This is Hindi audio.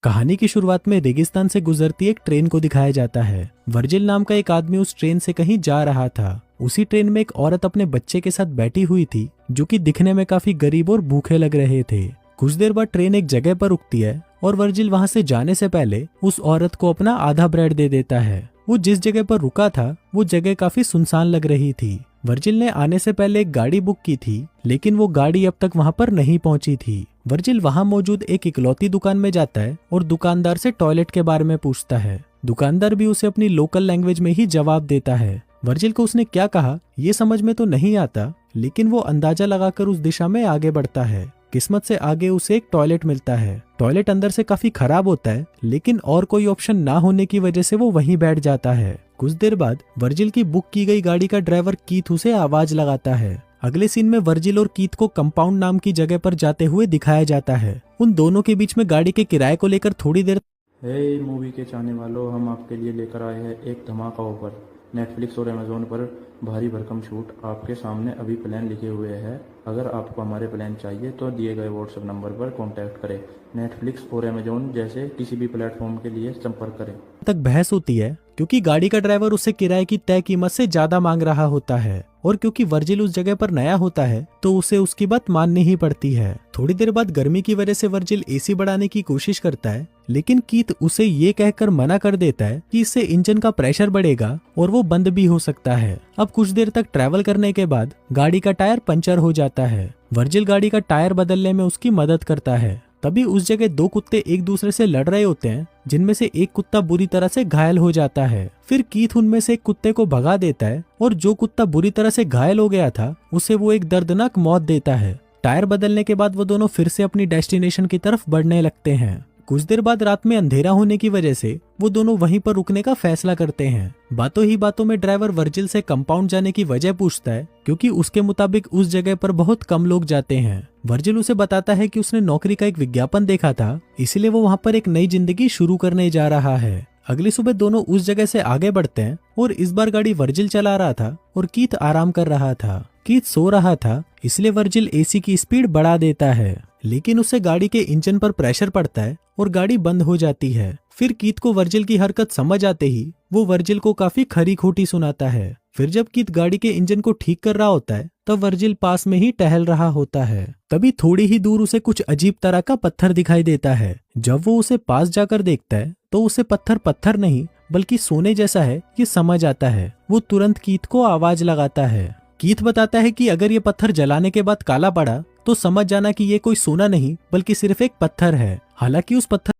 कहानी की शुरुआत में रेगिस्तान से गुजरती एक ट्रेन को दिखाया जाता है। वर्जिल नाम का एक आदमी उस ट्रेन से कहीं जा रहा था। उसी ट्रेन में एक औरत अपने बच्चे के साथ बैठी हुई थी, जो कि दिखने में काफी गरीब और भूखे लग रहे थे। कुछ देर बाद ट्रेन एक जगह पर रुकती है और वर्जिल वहां से जाने से पहले उस औरत को अपना आधा ब्रेड दे देता है। वो जिस जगह पर रुका था वो जगह काफी सुनसान लग रही थी। वर्जिल ने आने से पहले एक गाड़ी बुक की थी, लेकिन वो गाड़ी अब तक वहां पर नहीं पहुंची थी। वर्जिल वहां मौजूद एक इकलौती दुकान में जाता है और दुकानदार से टॉयलेट के बारे में पूछता है। दुकानदार भी उसे अपनी लोकल लैंग्वेज में ही जवाब देता है। वर्जिल को उसने क्या कहा ये समझ में तो नहीं आता, लेकिन वो अंदाजा लगाकर उस दिशा में आगे बढ़ता है। किस्मत से आगे उसे एक टॉयलेट मिलता है। टॉयलेट अंदर से काफी खराब होता है, लेकिन और कोई ऑप्शन ना होने की वजह से वो वहीं बैठ जाता है। कुछ देर बाद वर्जिल की बुक की गई गाड़ी का ड्राइवर कीथ उसे आवाज लगाता है। अगले सीन में वर्जिल और कीथ को कंपाउंड नाम की जगह पर जाते हुए दिखाया जाता है। उन दोनों के बीच में गाड़ी के किराए को लेकर थोड़ी देर हे मूवी के चाहने वालों, हम आपके लिए लेकर आए हैं एक धमाका ऑफर। नेटफ्लिक्स और अमेजोन पर भारी भरकम छूट आपके सामने अभी प्लान लिखे हुए हैं। अगर आपको हमारे प्लान चाहिए तो दिए गए व्हाट्सएप नंबर पर कांटेक्ट करें। नेटफ्लिक्स और अमेजोन जैसे किसी भी प्लेटफॉर्म के लिए संपर्क करें। तक बहस होती है क्योंकि गाड़ी का ड्राइवर उससे किराए की तय कीमत से ज्यादा मांग रहा होता है, और क्योंकि वर्जिल उस जगह पर नया होता है तो उसे उसकी बात माननी ही पड़ती है। थोड़ी देर बाद गर्मी की वजह से वर्जिल एसी बढ़ाने की कोशिश करता है, लेकिन कीथ उसे ये कहकर मना कर देता है कि इससे इंजन का प्रेशर बढ़ेगा और वो बंद भी हो सकता है। अब कुछ देर तक ट्रैवल करने के बाद गाड़ी का टायर पंचर हो जाता है। वर्जिल गाड़ी का टायर बदलने में उसकी मदद करता है। तभी उस जगह दो कुत्ते एक दूसरे से लड़ रहे होते हैं, जिनमें से एक कुत्ता बुरी तरह से घायल हो जाता है। फिर कीथ उनमें से एक कुत्ते को भगा देता है और जो कुत्ता बुरी तरह से घायल हो गया था उसे वो एक दर्दनाक मौत देता है। टायर बदलने के बाद वो दोनों फिर से अपनी डेस्टिनेशन की तरफ बढ़ने लगते हैं। कुछ देर बाद रात में अंधेरा होने की वजह से वो दोनों वहीं पर रुकने का फैसला करते हैं। बातों ही बातों में ड्राइवर वर्जिल से कंपाउंड जाने की वजह पूछता है, क्योंकि उसके मुताबिक उस जगह पर बहुत कम लोग जाते हैं। वर्जिल उसे बताता है कि उसने नौकरी का एक विज्ञापन देखा था, इसलिए वो वहाँ पर एक नई जिंदगी शुरू करने जा रहा है। अगली सुबह दोनों उस जगह से आगे बढ़ते हैं और इस बार गाड़ी वर्जिल चला रहा था और कीथ आराम कर रहा था। कीथ सो रहा था, इसलिए वर्जिल एसी की स्पीड बढ़ा देता है, लेकिन उससे गाड़ी के इंजन पर प्रेशर पड़ता है और गाड़ी बंद हो जाती है। फिर कीथ को वर्जिल की हरकत समझ आते ही वो वर्जिल को काफी खरी खोटी सुनाता है। फिर जब कीथ गाड़ी के इंजन को ठीक कर रहा होता है तब वर्जिल पास में ही टहल रहा होता है। तभी थोड़ी ही दूर उसे कुछ अजीब तरह का पत्थर दिखाई देता है। जब वो उसे पास जाकर देखता है तो उसे पत्थर पत्थर नहीं बल्कि सोने जैसा है ये समझ आता है। वो तुरंत कीथ को आवाज लगाता है। कीथ बताता है कि अगर ये पत्थर जलाने के बाद काला पड़ा तो समझ जाना कि ये कोई सोना नहीं बल्कि सिर्फ एक पत्थर है। हालांकि उस पत्थर